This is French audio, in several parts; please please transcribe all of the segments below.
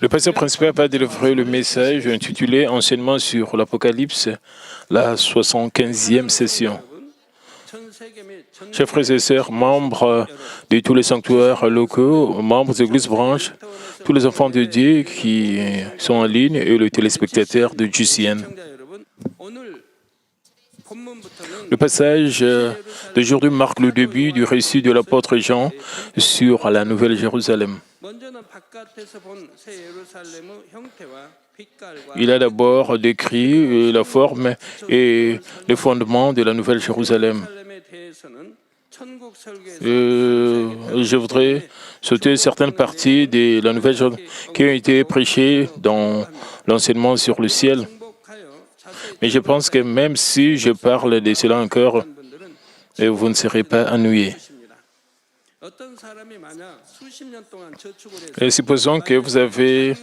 Le pasteur principal va délivrer le message intitulé Enseignement sur l'Apocalypse, la 75e session. Chers frères et sœurs, membres de tous les sanctuaires locaux, membres des églises branches, tous les enfants de Dieu qui sont en ligne et les téléspectateurs de GCN. Le passage d'aujourd'hui marque le début du récit de l'apôtre Jean sur la Nouvelle Jérusalem. Il a d'abord décrit la forme et les fondements de la Nouvelle Jérusalem. Je voudrais sauter certaines parties de la Nouvelle Jérusalem qui ont été prêchées dans l'enseignement sur le ciel. Mais je pense que même si je parle de cela encore, vous ne serez pas ennuyés. Et supposons que vous avez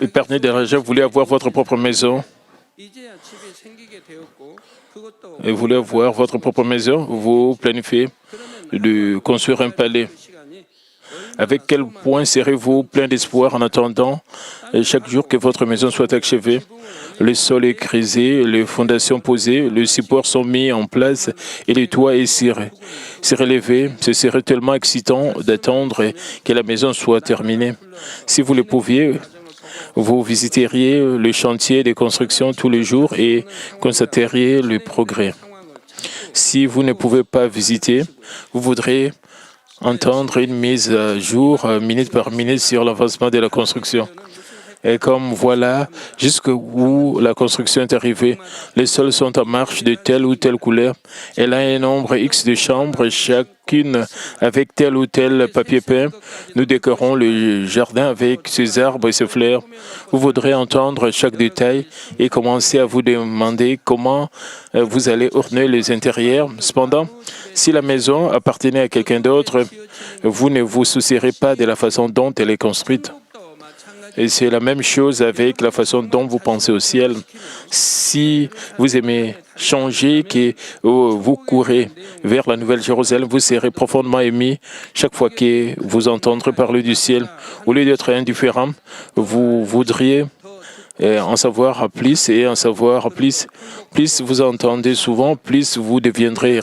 épargné de l'argent, vous voulez avoir votre propre maison. Et vous voulez avoir votre propre maison, vous planifiez de construire un palais. Avec quel point serez-vous plein d'espoir en attendant chaque jour que votre maison soit achevée? Le sol est creusé, les fondations posées, les supports sont mis en place et le toit est relevé. Ce serait tellement excitant d'attendre que la maison soit terminée. Si vous le pouviez, vous visiteriez le chantier de construction tous les jours et constateriez le progrès. Si vous ne pouvez pas visiter, vous voudrez entendre une mise à jour minute par minute sur l'avancement de la construction. Et comme voilà jusqu'où la construction est arrivée, les sols sont en marche de telle ou telle couleur. Elle a un nombre X de chambres, chacune avec tel ou tel papier peint. Nous décorons le jardin avec ses arbres et ses fleurs. Vous voudrez entendre chaque détail et commencer à vous demander comment vous allez orner les intérieurs. Cependant, si la maison appartenait à quelqu'un d'autre, vous ne vous soucierez pas de la façon dont elle est construite. Et c'est la même chose avec la façon dont vous pensez au ciel. Si vous aimez changer, que vous courez vers la Nouvelle Jérusalem, vous serez profondément émis chaque fois que vous entendrez parler du ciel. Au lieu d'être indifférent, vous voudriez en savoir plus et en savoir plus. Plus vous entendez souvent, plus vous deviendrez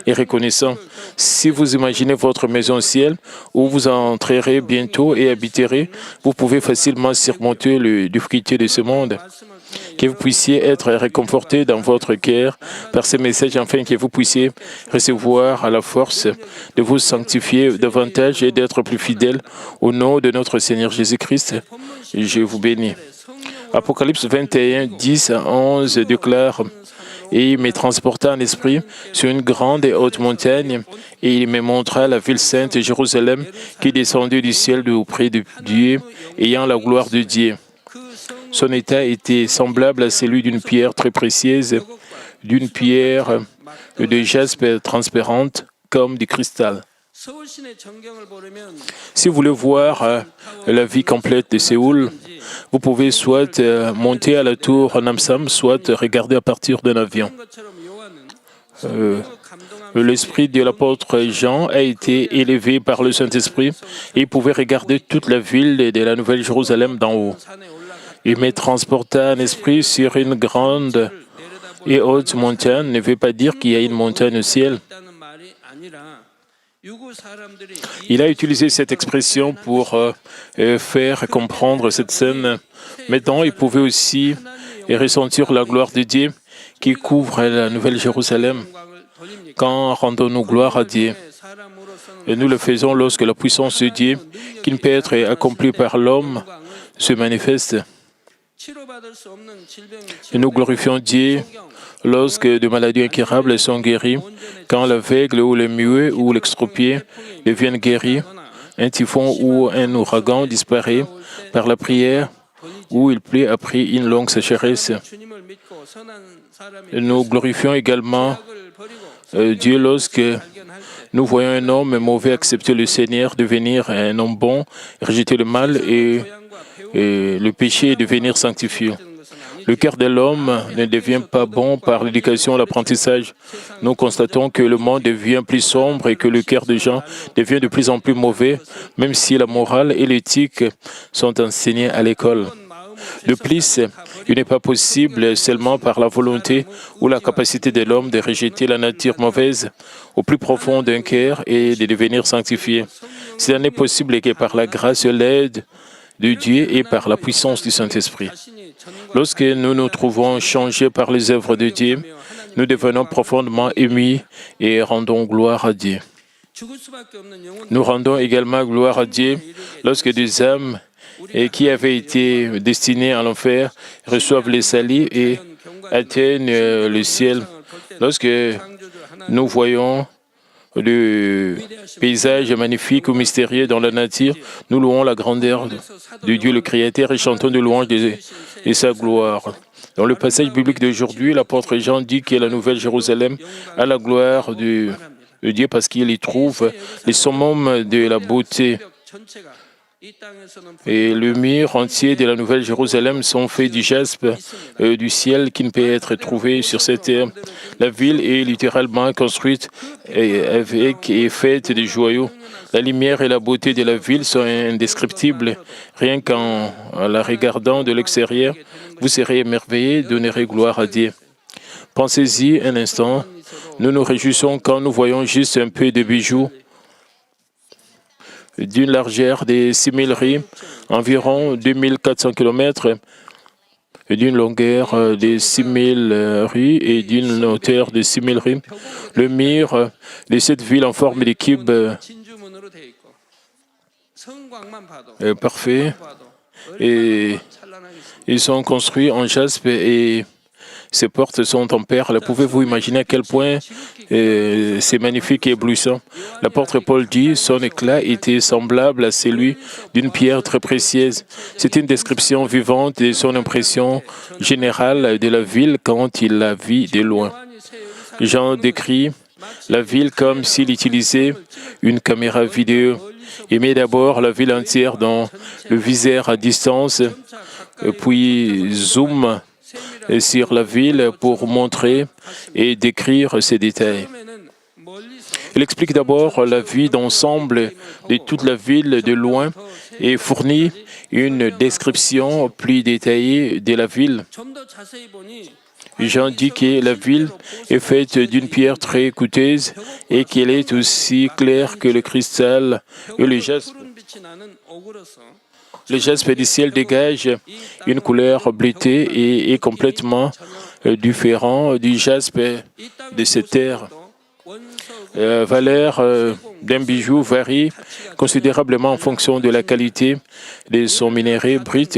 reconnaissant. Si vous imaginez votre maison au ciel, où vous entrerez bientôt et habiterez, vous pouvez facilement surmonter les difficultés de ce monde. Que vous puissiez être réconforté dans votre cœur par ces messages, afin que vous puissiez recevoir à la force de vous sanctifier davantage et d'être plus fidèle au nom de notre Seigneur Jésus-Christ. Je vous bénis. Apocalypse 21, 10 à 11 déclare « Et il me transporta en esprit sur une grande et haute montagne, et il me montra la ville sainte Jérusalem qui descendait du ciel auprès de Dieu, ayant la gloire de Dieu. Son état était semblable à celui d'une pierre très précieuse, d'une pierre de jaspe transparente comme du cristal. » Si vous voulez voir la vie complète de Séoul, vous pouvez soit monter à la tour Namsam, soit regarder à partir d'un avion. L'esprit de l'apôtre Jean a été élevé par le Saint-Esprit et il pouvait regarder toute la ville de la Nouvelle Jérusalem d'en haut. Il me transporta en esprit sur une grande et haute montagne. Ne veut pas dire qu'il y a une montagne au ciel. Il a utilisé cette expression pour faire comprendre cette scène. Maintenant, il pouvait aussi ressentir la gloire de Dieu qui couvre la Nouvelle Jérusalem. Quand rendons-nous gloire à Dieu? Et nous le faisons lorsque la puissance de Dieu, qui ne peut être accomplie par l'homme, se manifeste. Et nous glorifions Dieu lorsque des maladies incurables sont guéries, quand l'aveugle ou le muet ou l'extropié deviennent guéris, un typhon ou un ouragan disparaît par la prière, ou il plaît après une longue sécheresse. Nous glorifions également Dieu lorsque nous voyons un homme mauvais accepter le Seigneur, devenir un homme bon, rejeter le mal et le péché et devenir sanctifié. Le cœur de l'homme ne devient pas bon par l'éducation et l'apprentissage. Nous constatons que le monde devient plus sombre et que le cœur des gens devient de plus en plus mauvais, même si la morale et l'éthique sont enseignées à l'école. De plus, il n'est pas possible seulement par la volonté ou la capacité de l'homme de rejeter la nature mauvaise au plus profond d'un cœur et de devenir sanctifié. Cela n'est possible que par la grâce et l'aide de Dieu et par la puissance du Saint-Esprit. Lorsque nous nous trouvons changés par les œuvres de Dieu, nous devenons profondément émus et rendons gloire à Dieu. Nous rendons également gloire à Dieu lorsque des âmes qui avaient été destinées à l'enfer reçoivent les salis et atteignent le ciel. Lorsque nous voyons le paysage magnifique ou mystérieux dans la nature, nous louons la grandeur de Dieu le Créateur et chantons de louanges de sa gloire. Dans le passage biblique d'aujourd'hui, l'apôtre Jean dit que la Nouvelle Jérusalem a la gloire de Dieu parce qu'il y trouve les summum de la beauté. Et le mur entier de la Nouvelle Jérusalem sont faits du jaspe du ciel qui ne peut être trouvé sur cette terre. La ville est littéralement construite avec et faite de joyaux. La lumière et la beauté de la ville sont indescriptibles. Rien qu'en la regardant de l'extérieur, vous serez émerveillés, donnerez gloire à Dieu. Pensez-y un instant. Nous nous réjouissons quand nous voyons juste un peu de bijoux d'une largeur de 6000 ris, environ 2400 km, d'une longueur de 6000 ris et d'une hauteur de 6000 ris. Le mur de cette ville en forme de cube est parfait et ils sont construits en jaspe et ces portes sont en perles. Pouvez-vous imaginer à quel point c'est magnifique et éblouissant? L'apôtre Paul dit, son éclat était semblable à celui d'une pierre très précieuse. C'est une description vivante de son impression générale de la ville quand il la vit de loin. Jean décrit la ville comme s'il utilisait une caméra vidéo. Il met d'abord la ville entière dans le viseur à distance, puis zoom sur la ville pour montrer et décrire ses détails. Il explique d'abord la vue d'ensemble de toute la ville de loin et fournit une description plus détaillée de la ville. Jean dit que la ville est faite d'une pierre très coûteuse et qu'elle est aussi claire que le cristal et le jaspe. Le jaspe du ciel dégage une couleur bleutée et est complètement différent du jaspe de cette terre. La valeur d'un bijou varie considérablement en fonction de la qualité de son minerai brut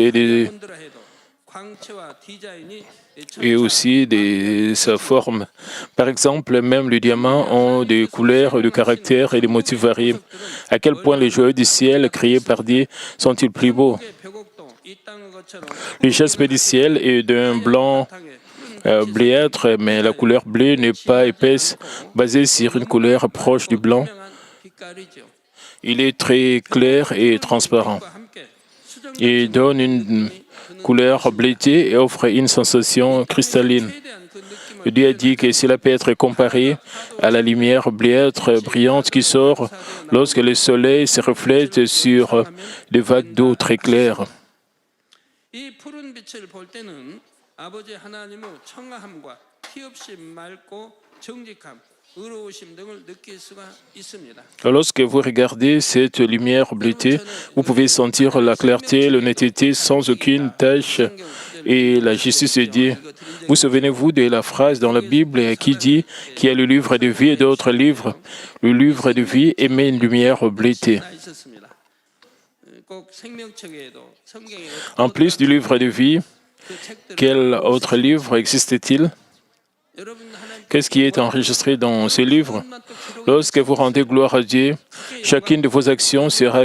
et aussi de sa forme. Par exemple, même les diamants ont des couleurs, de caractères et des motifs variés. À quel point les joyaux du ciel créés par Dieu sont-ils plus beaux? Le jaspe du ciel est d'un blanc bleuâtre, mais la couleur bleue n'est pas épaisse, basée sur une couleur proche du blanc. Il est très clair et transparent. Il donne une couleur bleutée et offre une sensation cristalline. Dieu a dit que cela peut être comparé à la lumière bleuâtre brillante qui sort lorsque le soleil se reflète sur des vagues d'eau très claires. Lorsque vous regardez cette lumière bleutée, vous pouvez sentir la clarté, l'honnêteté sans aucune tache et la justice de Dieu. Vous souvenez-vous de la phrase dans la Bible qui dit qu'il y a le livre de vie et d'autres livres. Le livre de vie émet une lumière bleutée. En plus du livre de vie, quel autre livre existe-t-il? Qu'est-ce qui est enregistré dans ces livres? Lorsque vous rendez gloire à Dieu, chacune de vos actions sera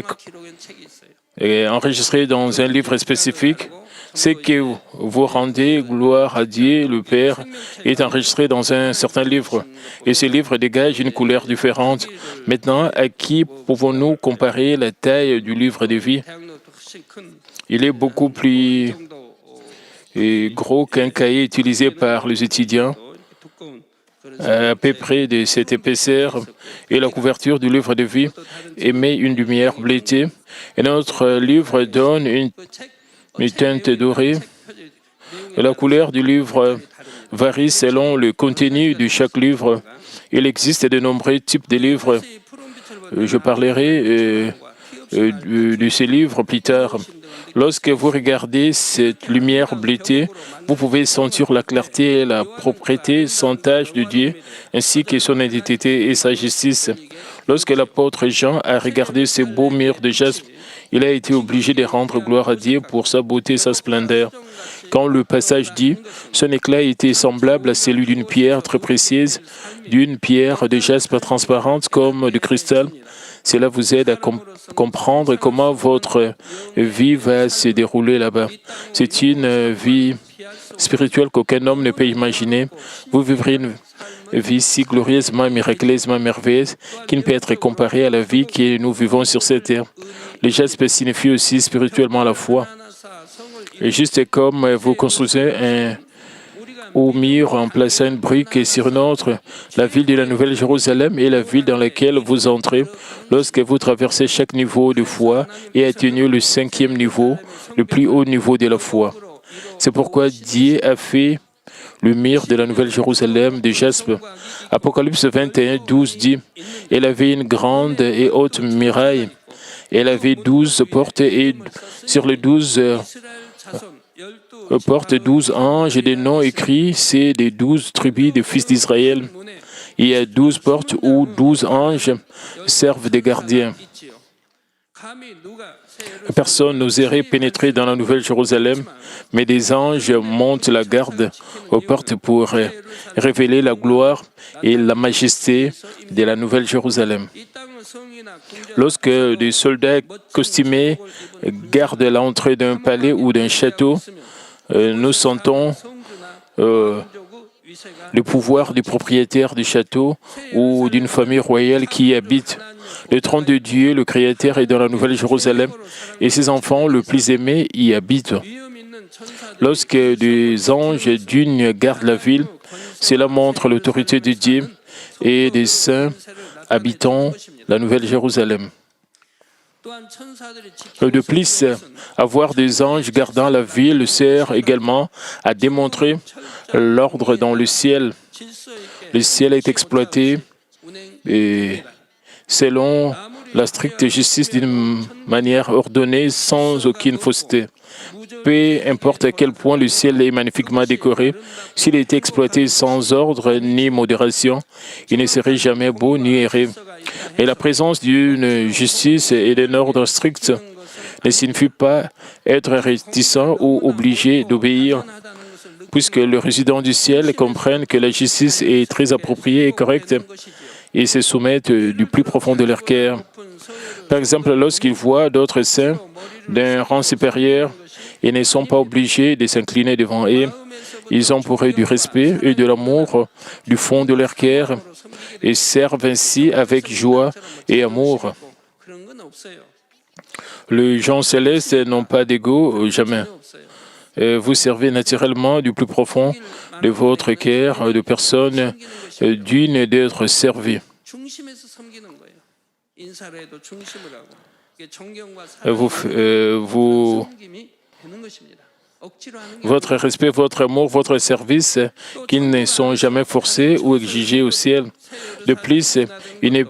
enregistrée dans un livre spécifique. Ce que vous rendez gloire à Dieu, le Père, est enregistré dans un certain livre. Et ce livre dégage une couleur différente. Maintenant, à qui pouvons-nous comparer la taille du livre de vie? Il est beaucoup plus et gros qu'un cahier utilisé par les étudiants, à peu près de cette épaisseur, et la couverture du livre de vie émet une lumière bleutée. Et notre livre donne une teinte dorée. Et la couleur du livre varie selon le contenu de chaque livre. Il existe de nombreux types de livres. Je parlerai de ces livres plus tard. Lorsque vous regardez cette lumière bleutée, vous pouvez sentir la clarté et la propreté sans tache de Dieu, ainsi que son identité et sa justice. Lorsque l'apôtre Jean a regardé ce beau mur de jaspe, il a été obligé de rendre gloire à Dieu pour sa beauté et sa splendeur. Quand le passage dit « Son éclat était semblable à celui d'une pierre très précieuse, d'une pierre de jaspe transparente comme du cristal », cela vous aide à comprendre comment votre vie va se dérouler là-bas. C'est une vie spirituelle qu'aucun homme ne peut imaginer. Vous vivrez une vie si glorieusement, miraculeusement merveilleuse qui ne peut être comparée à la vie que nous vivons sur cette terre. Le jaspe signifie aussi spirituellement la foi. Et juste comme vous construisez un mur en plaçant une brique sur une autre, la ville de la Nouvelle Jérusalem est la ville dans laquelle vous entrez lorsque vous traversez chaque niveau de foi et atteignez le 5e niveau, le plus haut niveau de la foi. C'est pourquoi Dieu a fait le mur de la Nouvelle Jérusalem de jaspe. Apocalypse 21, 12 dit « Elle avait une grande et haute muraille. Elle avait 12 portes et sur les 12 porte 12 anges et des noms écrits, c'est des 12 tribus des fils d'Israël. Il y a 12 portes où 12 anges servent des gardiens. Personne n'oserait pénétrer dans la Nouvelle Jérusalem, mais des anges montent la garde aux portes pour révéler la gloire et la majesté de la Nouvelle Jérusalem. Lorsque des soldats costumés gardent l'entrée d'un palais ou d'un château, nous sentons le pouvoir du propriétaire du château ou d'une famille royale qui y habite. Le trône de Dieu, le Créateur, est dans la Nouvelle Jérusalem et ses enfants, le plus aimés, y habitent. Lorsque des anges dignes gardent la ville, cela montre l'autorité de Dieu et des saints habitant la Nouvelle Jérusalem. De plus, avoir des anges gardant la ville sert également à démontrer l'ordre dans le ciel. Le ciel est exploité et selon la stricte justice d'une manière ordonnée sans aucune fausseté. Peu importe à quel point le ciel est magnifiquement décoré, s'il était exploité sans ordre ni modération, il ne serait jamais beau ni aéré. Et la présence d'une justice et d'un ordre strict ne signifie pas être réticent ou obligé d'obéir, puisque les résidents du ciel comprennent que la justice est très appropriée et correcte et se soumettent du plus profond de leur cœur. Par exemple, lorsqu'ils voient d'autres saints d'un rang supérieur, ils ne sont pas obligés de s'incliner devant eux. Ils ont pour eux du respect et de l'amour du fond de leur cœur et servent ainsi avec joie et amour. Les gens célestes n'ont pas d'ego, jamais. Vous servez naturellement du plus profond de votre cœur de personnes dignes d'être servies. Votre respect, votre amour, votre service, qui ne sont jamais forcés ou exigés au ciel. De plus, il n'est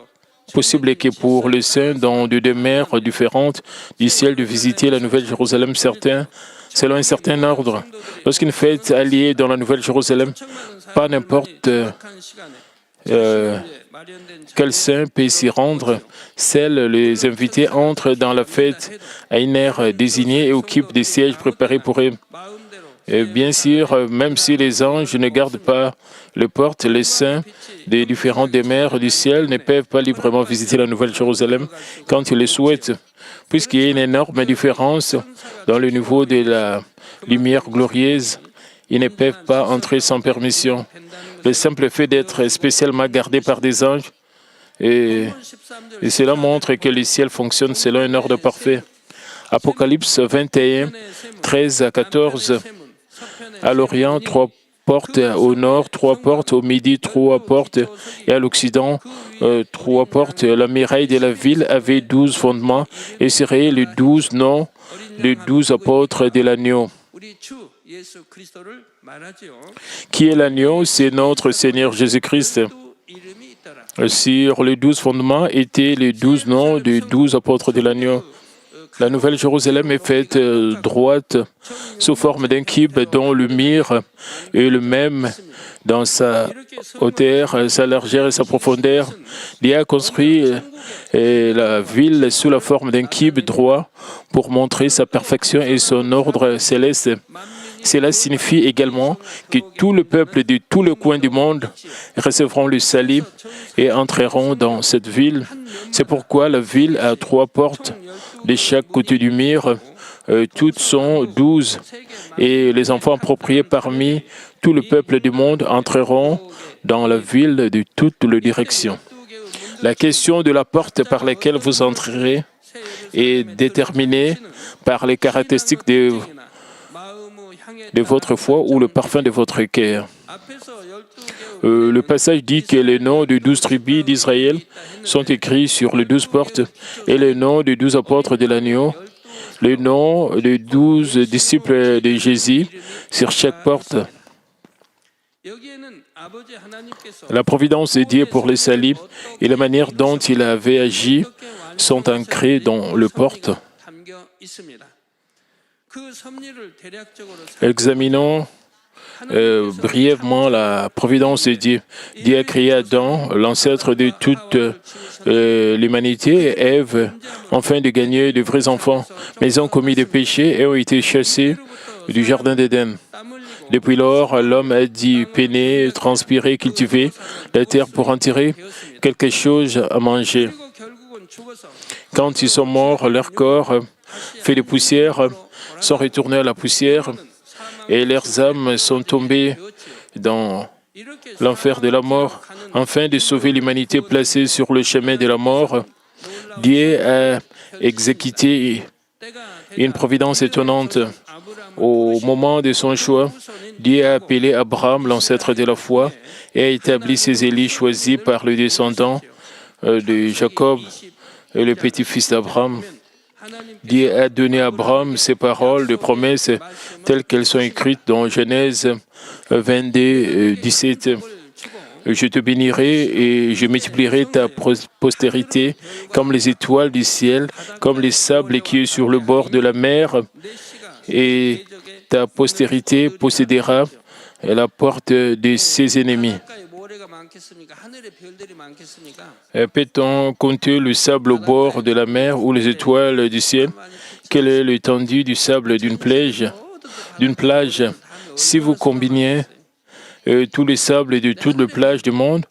possible que pour les saints dans des demeures différentes du ciel de visiter la Nouvelle Jérusalem selon un certain ordre. Lorsqu'une fête a lieu dans la Nouvelle Jérusalem, pas n'importe quel saint peut s'y rendre. Seuls les invités entrent dans la fête à une heure désignée et occupent des sièges préparés pour eux. Et bien sûr, même si les anges ne gardent pas les portes, les saints des différentes demeures du ciel ne peuvent pas librement visiter la Nouvelle Jérusalem quand ils le souhaitent, puisqu'il y a une énorme différence dans le niveau de la lumière glorieuse. Ils ne peuvent pas entrer sans permission. Le simple fait d'être spécialement gardé par des anges, et cela montre que le ciel fonctionne selon un ordre parfait. Apocalypse 21, 13 à 14. À l'Orient, 3 portes, au nord, 3 portes, au midi, 3 portes, et à l'Occident, 3 portes. La muraille de la ville avait 12 fondements, et seraient les 12 noms des 12 apôtres de l'agneau. Qui est l'agneau? C'est notre Seigneur Jésus-Christ. Sur les 12 fondements étaient les 12 noms des 12 apôtres de l'agneau. La Nouvelle Jérusalem est faite droite, sous forme d'un cube dont le mur est le même dans sa hauteur, sa largeur et sa profondeur. Dieu a construit la ville sous la forme d'un cube droit pour montrer sa perfection et son ordre céleste. Cela signifie également que tout le peuple de tous les coins du monde recevront le salut et entreront dans cette ville. C'est pourquoi la ville a 3 portes de chaque côté du mur. Toutes sont 12. Et les enfants appropriés parmi tout le peuple du monde entreront dans la ville de toutes les directions. La question de la porte par laquelle vous entrerez est déterminée par les caractéristiques de votre foi ou le parfum de votre cœur. Le passage dit que les noms des 12 tribus d'Israël sont écrits sur les 12 portes et les noms des 12 apôtres de l'agneau, les noms des 12 disciples de Jésus sur chaque porte. La providence de Dieu pour les salut et la manière dont il avait agi sont ancrés dans les portes. Examinons brièvement la providence de Dieu. Dieu a créé Adam, l'ancêtre de toute l'humanité, et Ève, afin de gagner de vrais enfants. Mais ils ont commis des péchés et ont été chassés du jardin d'Éden. Depuis lors, l'homme a dû peiner, transpirer, cultiver la terre pour en tirer quelque chose à manger. Quand ils sont morts, leur corps, fait de poussière, sont retournés à la poussière et leurs âmes sont tombées dans l'enfer de la mort. Afin de sauver l'humanité placée sur le chemin de la mort, Dieu a exécuté une providence étonnante. Au moment de son choix, Dieu a appelé Abraham, l'ancêtre de la foi, et a établi ses élus choisis par le descendant de Jacob, et le petit-fils d'Abraham. Dieu a donné à Abraham ces paroles de promesses telles qu'elles sont écrites dans Genèse 22, 17. Je te bénirai et je multiplierai ta postérité comme les étoiles du ciel, comme les sables qui est sur le bord de la mer, et ta postérité possédera la porte de ses ennemis. Peut-on compter le sable au bord de la mer ou les étoiles du ciel? Quelle est l'étendue du sable d'une plage? Si vous combiniez tous les sables de toutes les plages du monde,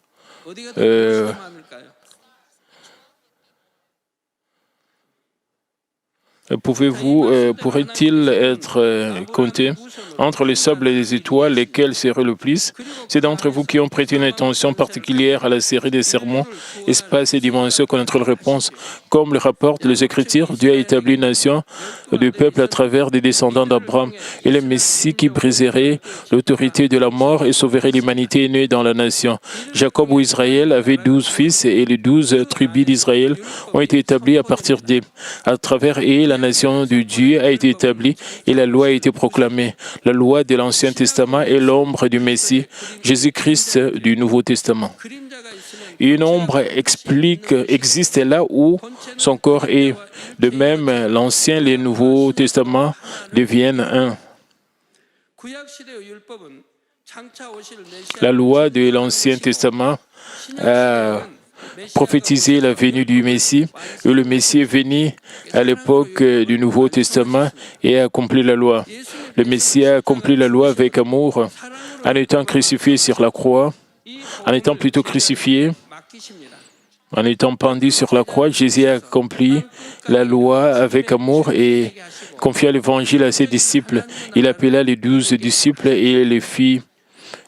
pourrait-il être compté entre les sables et les étoiles, lesquels seraient le plus? C'est d'entre vous qui ont prêté une attention particulière à la série des sermons, espace et dimension, connaître la réponse. Comme le rapportent les Écritures, Dieu a établi une nation de peuple à travers des descendants d'Abraham. Et le Messie qui briserait l'autorité de la mort et sauverait l'humanité est né dans la nation. Jacob ou Israël avait 12 fils et les 12 tribus d'Israël ont été établies à partir d'eux. À travers eux, la nation de Dieu a été établie et la loi a été proclamée. La loi de l'Ancien Testament est l'ombre du Messie, Jésus-Christ du Nouveau Testament. Une ombre existe là où son corps est. De même, l'Ancien et le Nouveau Testament deviennent un. La loi de l'Ancien Testament a prophétisé la venue du Messie, et le Messie est venu à l'époque du Nouveau Testament et a accompli la loi. Le Messie a accompli la loi avec amour, en étant crucifié sur la croix, en étant pendu sur la croix. Jésus a accompli la loi avec amour et confia l'évangile à ses disciples. Il appela les 12 disciples et les fit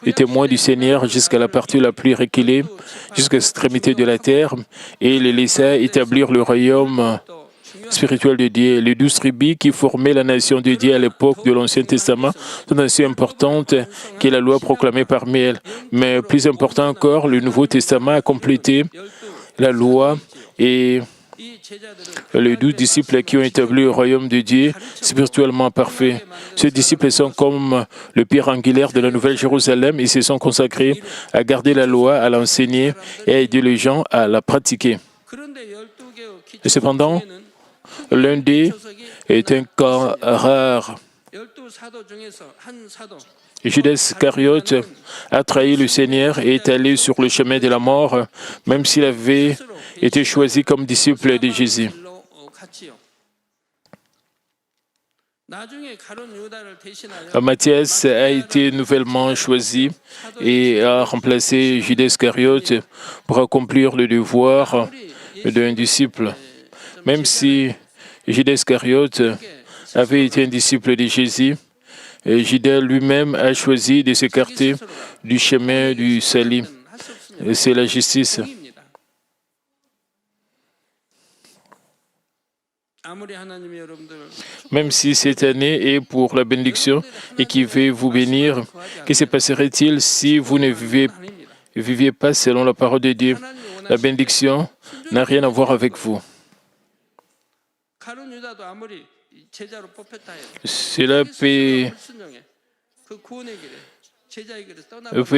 les témoins du Seigneur jusqu'à la partie la plus reculée, jusqu'à l'extrémité de la terre, et les laissa établir le royaume spirituel de Dieu. Les 12 tribus qui formaient la nation de Dieu à l'époque de l'Ancien Testament sont aussi importantes que la loi proclamée parmi elles. Mais plus important encore, le Nouveau Testament a complété la loi et les 12 disciples qui ont établi le royaume de Dieu spirituellement parfait. Ces disciples sont comme le pierre angulaire de la Nouvelle Jérusalem. Ils se sont consacrés à garder la loi, à l'enseigner et à aider les gens à la pratiquer. Et cependant, l'un d'eux est un cas rare. Judas Iscariote a trahi le Seigneur et est allé sur le chemin de la mort, même s'il avait été choisi comme disciple de Jésus. Matthias a été nouvellement choisi et a remplacé Judas Iscariote pour accomplir le devoir d'un disciple. Même si Judas Iscariote avait été un disciple de Jésus, Judas lui-même a choisi de s'écarter du chemin du salut. C'est la justice. Même si cette année est pour la bénédiction et qui veut vous bénir, que se passerait-il si vous ne viviez pas selon la parole de Dieu? La bénédiction n'a rien à voir avec vous. Cela peut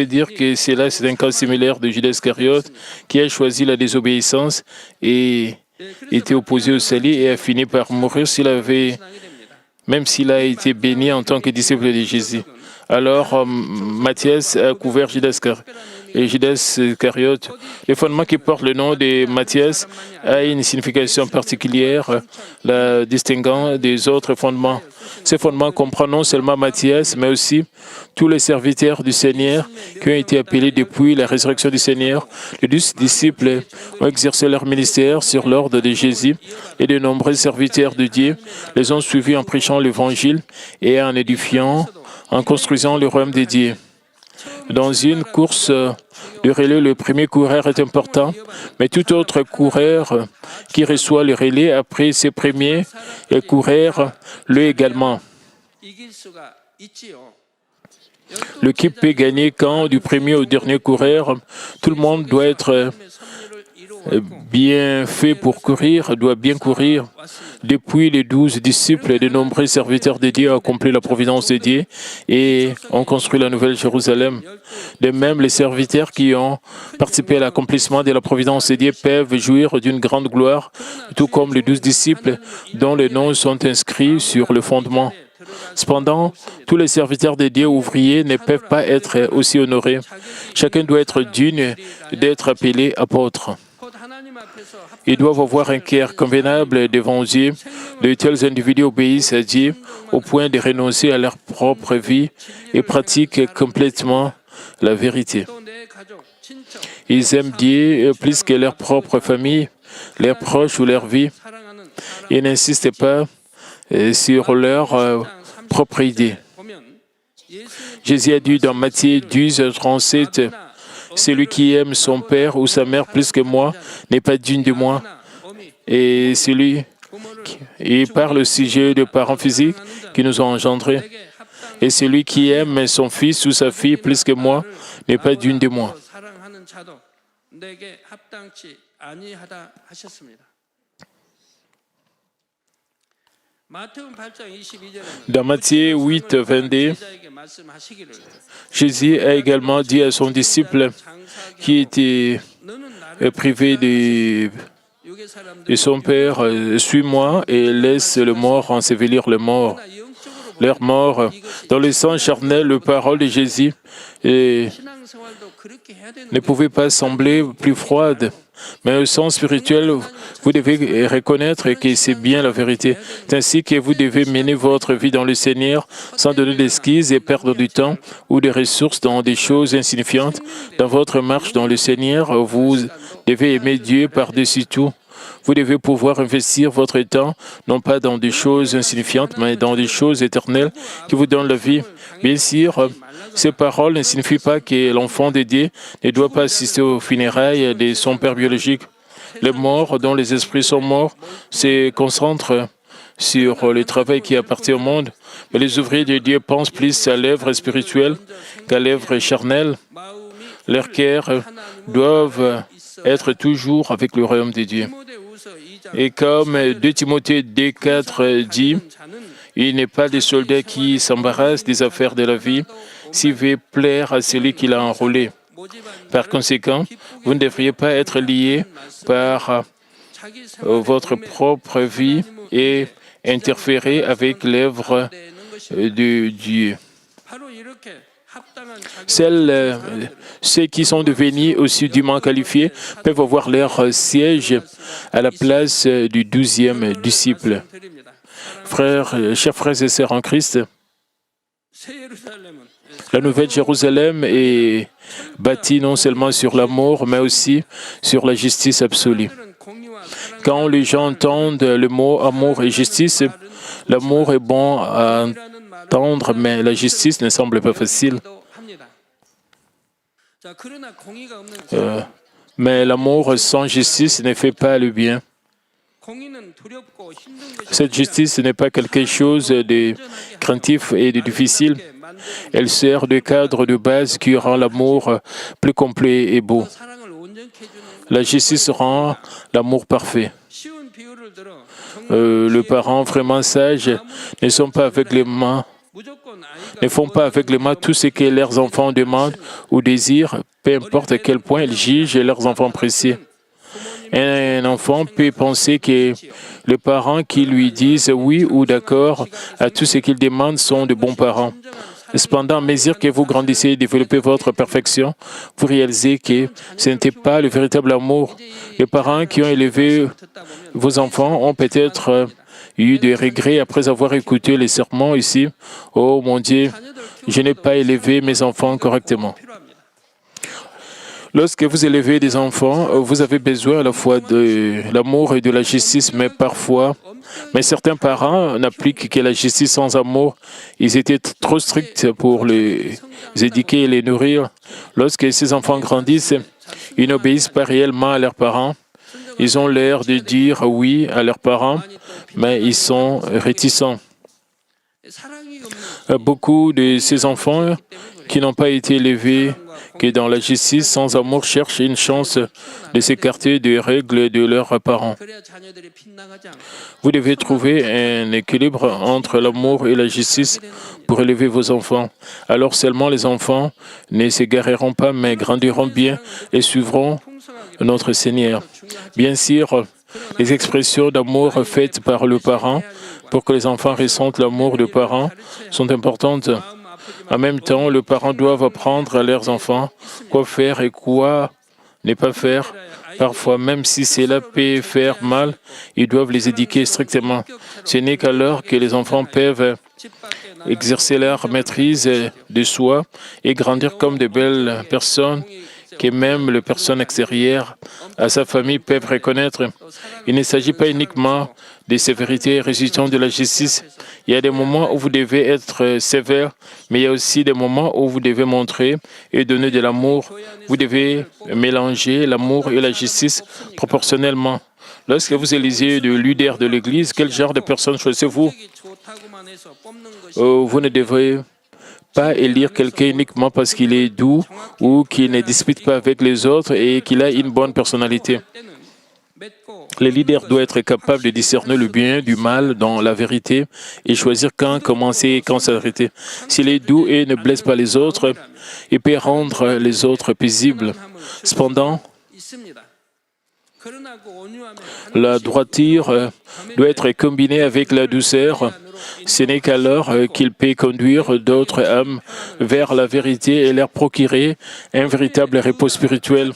dire que cela, c'est un cas similaire de Judas Iscariote qui a choisi la désobéissance et était opposé au salut et a fini par mourir même s'il a été béni en tant que disciple de Jésus. Alors, Matthias a couvert Judas Iscariote. Le fondement qui porte le nom de Matthias a une signification particulière, la distinguant des autres fondements. Ce fondement comprend non seulement Matthias, mais aussi tous les serviteurs du Seigneur qui ont été appelés depuis la résurrection du Seigneur. Les 12 disciples ont exercé leur ministère sur l'ordre de Jésus et de nombreux serviteurs de Dieu les ont suivis en prêchant l'Évangile et en édifiant, en construisant le royaume de Dieu. Dans une course de relais, le premier coureur est important, mais tout autre coureur qui reçoit le relais après ses premiers coureurs l'est également. L'équipe peut gagner quand, du premier au dernier coureur, tout le monde doit être bien fait pour courir, doit bien courir. Depuis les 12 disciples, de nombreux serviteurs de Dieu ont accompli la providence de Dieu et ont construit la Nouvelle Jérusalem. De même, les serviteurs qui ont participé à l'accomplissement de la providence de Dieu peuvent jouir d'une grande gloire, tout comme les 12 disciples dont les noms sont inscrits sur le fondement. Cependant, tous les serviteurs de Dieu ouvriers ne peuvent pas être aussi honorés. Chacun doit être digne d'être appelé apôtre. Ils doivent avoir un cœur convenable devant Dieu. De tels individus obéissent à Dieu au point de renoncer à leur propre vie et pratiquent complètement la vérité. Ils aiment Dieu plus que leur propre famille, leurs proches ou leur vie. Ils n'insistent pas sur leur propre idée. Jésus a dit dans Matthieu 12, 37, « Celui qui aime son père ou sa mère plus que moi n'est pas digne de moi. » Et il parle au sujet de parents physiques qui nous ont engendrés. « Et celui qui aime son fils ou sa fille plus que moi n'est pas digne de moi. » Dans Matthieu 8, 22, Jésus a également dit à son disciple qui était privé de son père, « Suis-moi et laisse le mort ensevelir le mort. » Leur mort, dans le sens charnel, la parole de Jésus ne pouvait pas sembler plus froide. Mais au sens spirituel, vous devez reconnaître que c'est bien la vérité. C'est ainsi que vous devez mener votre vie dans le Seigneur sans donner d'excuses et perdre du temps ou des ressources dans des choses insignifiantes. Dans votre marche dans le Seigneur, vous devez aimer Dieu par-dessus tout. Vous devez pouvoir investir votre temps, non pas dans des choses insignifiantes, mais dans des choses éternelles qui vous donnent la vie. Bien sûr, ces paroles ne signifient pas que l'enfant de Dieu ne doit pas assister aux funérailles de son père biologique. Les morts dont les esprits sont morts se concentrent sur le travail qui appartient au monde. Mais les ouvriers de Dieu pensent plus à l'œuvre spirituelle qu'à l'œuvre charnelle. Leurs cœurs doivent être toujours avec le royaume de Dieu. Et comme 2 Timothée 2,4 dit, il n'est pas des soldats qui s'embarrassent des affaires de la vie s'il veut plaire à celui qui l'a enrôlé. Par conséquent, vous ne devriez pas être liés par votre propre vie et interférer avec l'œuvre de Dieu. Ceux qui sont devenus aussi dûment qualifiés peuvent avoir leur siège à la place du 12e disciple. Chers frères et sœurs en Christ, la Nouvelle Jérusalem est bâtie non seulement sur l'amour, mais aussi sur la justice absolue. Quand les gens entendent le mot amour et justice, l'amour est bon à entendre, mais la justice ne semble pas facile. Mais l'amour sans justice ne fait pas le bien. Cette justice n'est pas quelque chose de craintif et de difficile. Elle sert de cadre de base qui rend l'amour plus complet et beau. La justice rend l'amour parfait. Les parents vraiment sages ne font pas avec les mains tout ce que leurs enfants demandent ou désirent, peu importe à quel point ils jugent leurs enfants précieux. Un enfant peut penser que les parents qui lui disent oui ou d'accord à tout ce qu'il demande sont de bons parents. Cependant, à mesure que vous grandissez et développez votre perfection, vous réalisez que ce n'était pas le véritable amour. Les parents qui ont élevé vos enfants ont peut-être eu des regrets après avoir écouté les sermons ici. « Oh mon Dieu, je n'ai pas élevé mes enfants correctement. » Lorsque vous élevez des enfants, vous avez besoin à la fois de l'amour et de la justice, mais certains parents n'appliquent que la justice sans amour. Ils étaient trop stricts pour les éduquer et les nourrir. Lorsque ces enfants grandissent, ils n'obéissent pas réellement à leurs parents. Ils ont l'air de dire oui à leurs parents, mais ils sont réticents. Beaucoup de ces enfants qui n'ont pas été élevés que dans la justice sans amour cherchent une chance de s'écarter des règles de leurs parents. Vous devez trouver un équilibre entre l'amour et la justice pour élever vos enfants. Alors seulement les enfants ne s'égareront pas, mais grandiront bien et suivront notre Seigneur. Bien sûr, les expressions d'amour faites par le parent pour que les enfants ressentent l'amour des parents sont importantes. En même temps, les parents doivent apprendre à leurs enfants quoi faire et quoi ne pas faire. Parfois, même si cela peut faire mal, ils doivent les éduquer strictement. Ce n'est qu'alors que les enfants peuvent exercer leur maîtrise de soi et grandir comme de belles personnes que même les personnes extérieures à sa famille peuvent reconnaître. Il ne s'agit pas uniquement de sévérité résultant de la justice. Il y a des moments où vous devez être sévère, mais il y a aussi des moments où vous devez montrer et donner de l'amour. Vous devez mélanger l'amour et la justice proportionnellement. Lorsque vous élisez le leader de l'Église, quel genre de personne choisissez-vous? Vous ne devez pas élire quelqu'un uniquement parce qu'il est doux ou qu'il ne dispute pas avec les autres et qu'il a une bonne personnalité. Le leader doit être capable de discerner le bien du mal dans la vérité et choisir quand commencer et quand s'arrêter. S'il est doux et ne blesse pas les autres, il peut rendre les autres paisibles. Cependant, la droiture doit être combinée avec la douceur. Ce n'est qu'alors qu'il peut conduire d'autres âmes vers la vérité et leur procurer un véritable repos spirituel.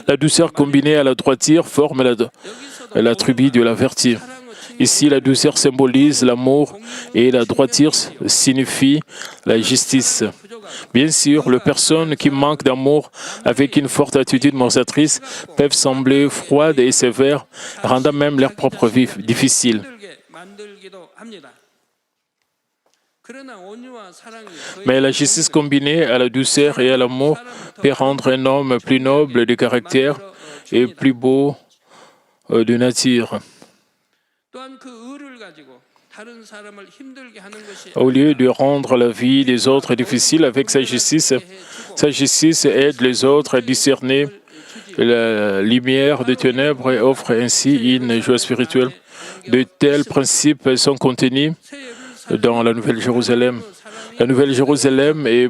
La douceur combinée à la droiture forme la tribu de la vertu. Ici, la douceur symbolise l'amour et la droiture signifie la justice. Bien sûr, les personnes qui manquent d'amour avec une forte attitude moralisatrice peuvent sembler froides et sévères, rendant même leur propre vie difficile. Mais la justice combinée à la douceur et à l'amour peut rendre un homme plus noble de caractère et plus beau de nature. Au lieu de rendre la vie des autres difficile avec sa justice aide les autres à discerner la lumière des ténèbres et offre ainsi une joie spirituelle. De tels principes sont contenus dans la Nouvelle Jérusalem. La Nouvelle Jérusalem est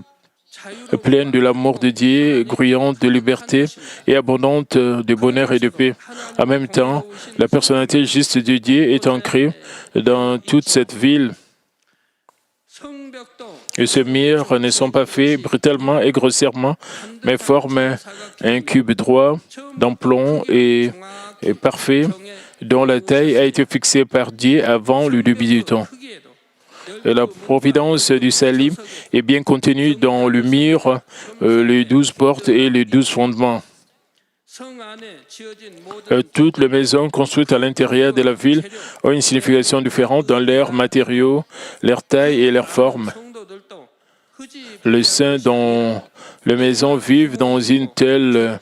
pleine de l'amour de Dieu, grouillante de liberté et abondante de bonheur et de paix. En même temps, la personnalité juste de Dieu est ancrée dans toute cette ville. Et ces murs ne sont pas faits brutalement et grossièrement, mais forment un cube droit, d'aplomb et parfait, dont la taille a été fixée par Dieu avant le début du temps. Et la providence du salut est bien contenue dans le mur, les 12 portes et les 12 fondements. Toutes les maisons construites à l'intérieur de la ville ont une signification différente dans leurs matériaux, leur taille et leur forme. Les saints dans les maisons vivent dans une telle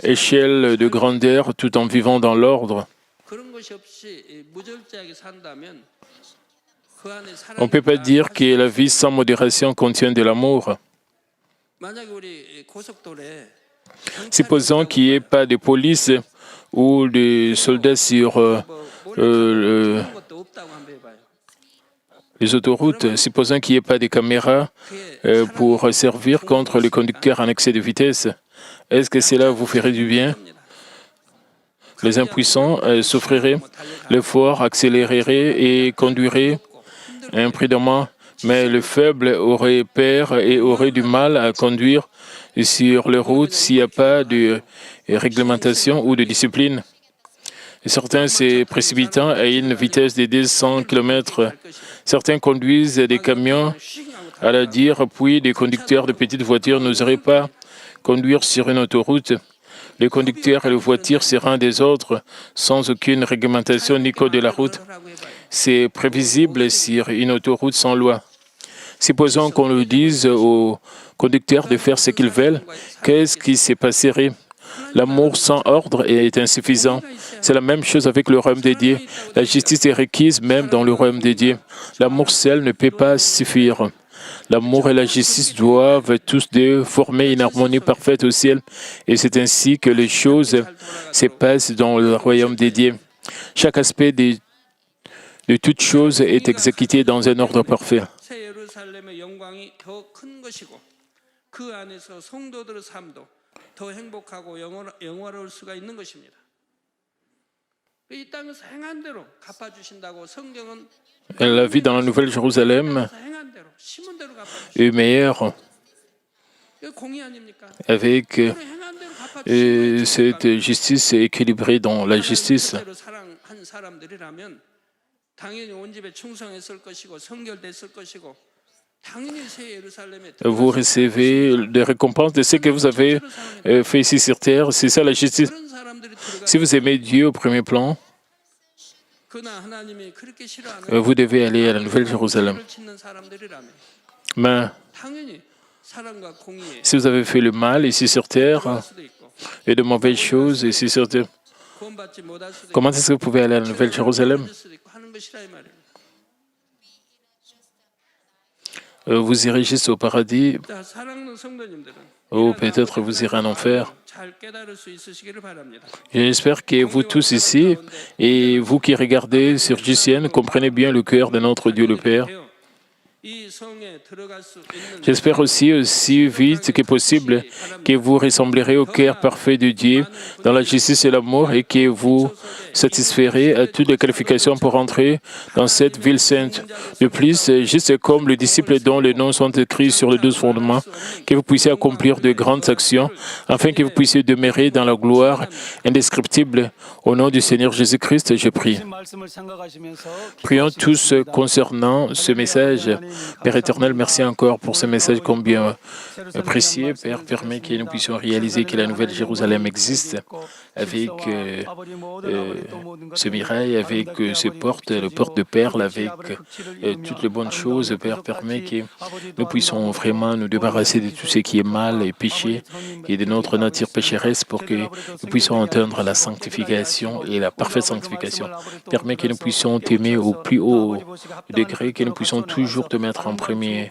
échelle de grandeur tout en vivant dans l'ordre. On ne peut pas dire que la vie sans modération contient de l'amour. Supposons qu'il n'y ait pas de police ou de soldats sur les autoroutes. Supposons qu'il n'y ait pas de caméras pour servir contre les conducteurs en excès de vitesse. Est-ce que cela vous ferait du bien? Les impuissants souffriraient, les forts accéléreraient et conduiraient imprudemment, mais les faibles auraient peur et auraient du mal à conduire sur les routes s'il n'y a pas de réglementation ou de discipline. Et certains se précipitent à une vitesse de 200 km. Certains conduisent des camions à la dire, puis des conducteurs de petites voitures n'oseraient pas conduire sur une autoroute. Les conducteurs et les voitures se rendent des autres sans aucune réglementation ni code de la route. C'est prévisible sur une autoroute sans loi. Supposons qu'on le dise aux conducteurs de faire ce qu'ils veulent. Qu'est-ce qui se passerait? L'amour sans ordre est insuffisant. C'est la même chose avec le royaume de Dieu. La justice est requise même dans le royaume de Dieu. L'amour seul ne peut pas suffire. L'amour et la justice doivent tous deux former une harmonie parfaite au ciel. Et c'est ainsi que les choses se passent dans le royaume de Dieu. Chaque aspect de toute chose est exécuté dans un ordre parfait. La vie dans la Nouvelle Jérusalem est meilleure avec cette justice équilibrée dans la justice. Vous recevez des récompenses de ce que vous avez fait ici sur terre. C'est ça la justice. Si vous aimez Dieu au premier plan, vous devez aller à la Nouvelle Jérusalem. Mais si vous avez fait le mal ici sur terre et de mauvaises choses ici sur terre, comment est-ce que vous pouvez aller à la Nouvelle Jérusalem? Vous irez juste au paradis ou peut-être vous irez en enfer. J'espère que vous tous ici et vous qui regardez sur GCN comprenez bien le cœur de notre Dieu le Père. J'espère aussi vite que possible que vous ressemblerez au cœur parfait de Dieu dans la justice et l'amour et que vous satisferez à toutes les qualifications pour entrer dans cette ville sainte. De plus, juste comme les disciples dont les noms sont écrits sur les 12 fondements, que vous puissiez accomplir de grandes actions afin que vous puissiez demeurer dans la gloire indescriptible. Au nom du Seigneur Jésus-Christ, je prie. Prions tous concernant ce message. Père éternel, merci encore pour ce message combien précieux. Père, permet que nous puissions réaliser que la Nouvelle Jérusalem existe avec ce mirail avec ces portes, le porte de perles, avec toutes les bonnes choses. Père, permet que nous puissions vraiment nous débarrasser de tout ce qui est mal et péché et de notre nature pécheresse pour que nous puissions atteindre la sanctification et la parfaite sanctification. Permet que nous puissions t'aimer au plus haut degré, que nous puissions toujours te mettre en première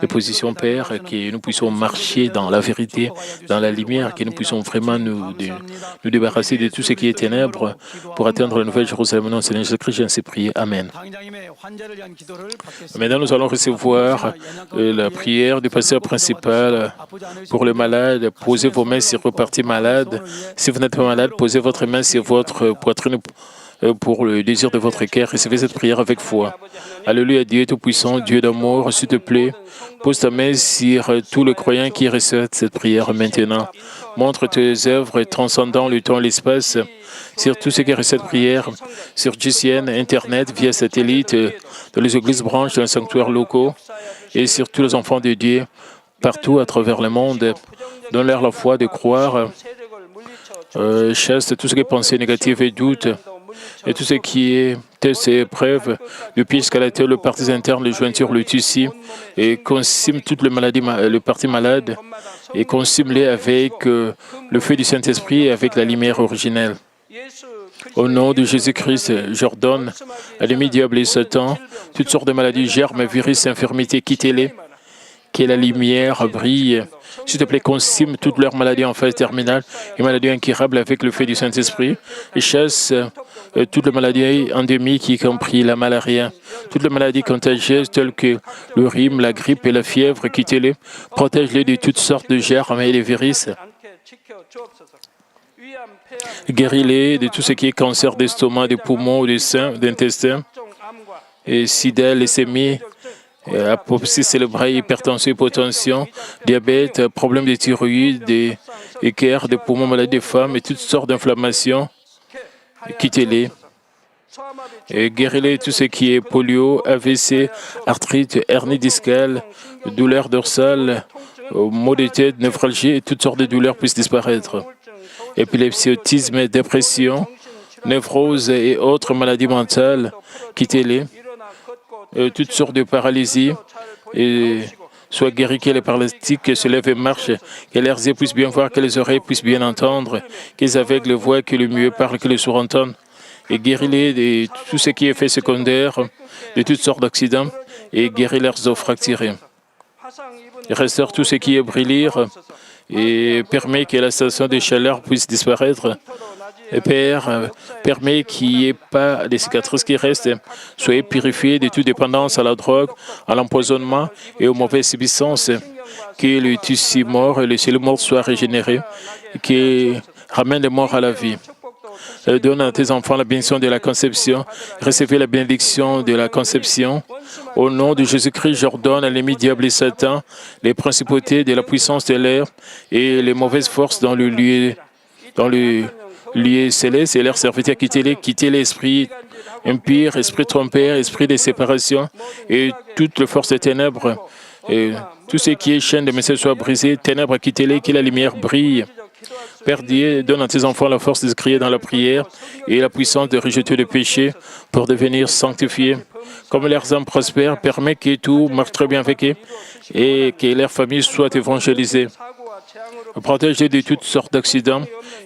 position, Père, que nous puissions marcher dans la vérité, dans la lumière, que nous puissions vraiment nous débarrasser de tout ce qui est ténèbres pour atteindre la nouvelle Jérusalem. Nom Seigneur Jésus-Christ, j'ai ainsi prié. Amen. Maintenant, nous allons recevoir la prière du pasteur principal pour les malades. Posez vos mains sur vos parties malades. Si vous n'êtes pas malade, posez votre main sur votre poitrine pour le désir de votre cœur. Recevez cette prière avec foi. Alléluia, Dieu Tout-Puissant, Dieu d'amour, s'il te plaît, pose ta main sur tous les croyants qui reçoivent cette prière maintenant. Montre tes œuvres transcendant le temps et l'espace sur tous ceux qui reçoivent cette prière, sur GCN, Internet, via satellite, dans les églises branches, dans les sanctuaires locaux et sur tous les enfants de Dieu partout à travers le monde. Donne-leur la foi de croire, chasse tout ce qui est pensée négative et doute, et tout ce qui est tests et épreuves, le pied scalateur, le partie interne, les jointures, le tissu, et consume toutes les maladies, les parties malades, et consume-les avec le feu du Saint-Esprit et avec la lumière originelle. Au nom de Jésus-Christ, j'ordonne à l'ennemi diable et Satan, toutes sortes de maladies, germes, virus, infirmités, quittez-les, que la lumière brille. S'il te plaît, consume toutes leurs maladies en phase terminale et maladies incurables avec le feu du Saint-Esprit et chasse toutes les maladies endémiques, y compris la malaria, toutes les maladies contagieuses telles que le rhume, la grippe et la fièvre, quittez-les, protège-les de toutes sortes de germes et de virus. Guéris-les de tout ce qui est cancer d'estomac, des poumons, des seins, d'intestin, et sida, leucémie, apoplexie cérébrale, hypertension, hypotension, diabète, problèmes de thyroïde, des équerres, des poumons, maladies des femmes et toutes sortes d'inflammations. Quittez-les. Et guéris-les tout ce qui est polio, AVC, arthrite, hernie discale, douleurs dorsales, maux de tête, névralgie et toutes sortes de douleurs puissent disparaître. Épilepsie, autisme, dépression, névrose et autres maladies mentales, quittez-les. Toutes sortes de paralysie, et soient guéris, que les paralytiques se lèvent et marchent, que leurs yeux puissent bien voir, que les oreilles puissent bien entendre, que les aveugles voient, que le muet parle, que les sourds entendent, et guéris-les de tout ce qui est fait secondaire, de toutes sortes d'accidents, et guéris leurs os fracturés. Restaure tout ce qui est brûlure, et permet que la station de chaleur puisse disparaître. Et Père, permet qu'il n'y ait pas de cicatrices qui restent. Soyez purifiés de toute dépendance à la drogue, à l'empoisonnement et aux mauvaises substances. Que le tissu mort et les cellules mortes soient régénérés. Que ramène les morts à la vie. Donne à tes enfants la bénédiction de la conception. Recevez la bénédiction de la conception. Au nom de Jésus-Christ, j'ordonne à l'ennemi diable et Satan, les principautés de la puissance de l'air et les mauvaises forces dans le lié céleste et leurs serviteurs, quittez l'esprit impur, esprit trompeur, esprit de séparation et toutes les forces des ténèbres. Et tout ce qui est chaîne de messages soit brisé, ténèbres, quittez-les, que la lumière brille. Père Dieu, donne à tes enfants la force de se crier dans la prière et la puissance de rejeter le péché pour devenir sanctifiés. Comme leurs âmes prospèrent, permet que tout marche très bien avec eux et que leur famille soit évangélisée. Protège-les de toutes sortes d'accidents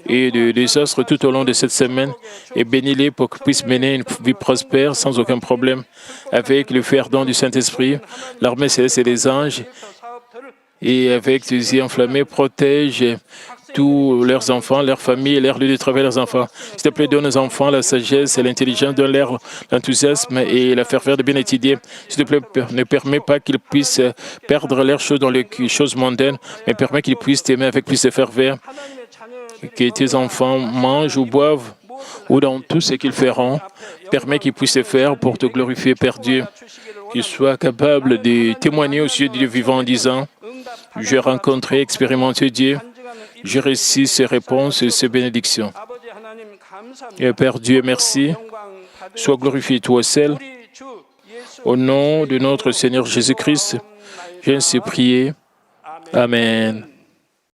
et de désastres tout au long de cette semaine et bénis-les pour qu'ils puissent mener une vie prospère sans aucun problème avec le feu ardent du Saint-Esprit, l'armée céleste et les anges. Et avec tes yeux enflammés, protège tous leurs enfants, leurs familles, leurs lieux de travail, leurs enfants. S'il te plaît, donne aux enfants la sagesse et l'intelligence, donne-leur l'enthousiasme et la ferveur de bien étudier. S'il te plaît, ne permets pas qu'ils puissent perdre leurs choses dans les choses mondaines, mais permets qu'ils puissent t'aimer avec plus de ferveur. Que tes enfants mangent ou boivent, ou dans tout ce qu'ils feront, permets qu'ils puissent le faire pour te glorifier, Père Dieu. Qu'ils soient capables de témoigner au sujet du Dieu vivant en disant « J'ai rencontré, expérimenté Dieu, j'ai reçu ses réponses et ses bénédictions. » Et Père Dieu, merci. Sois glorifié, toi seul. Au nom de notre Seigneur Jésus-Christ, j'ai ainsi prié. Amen.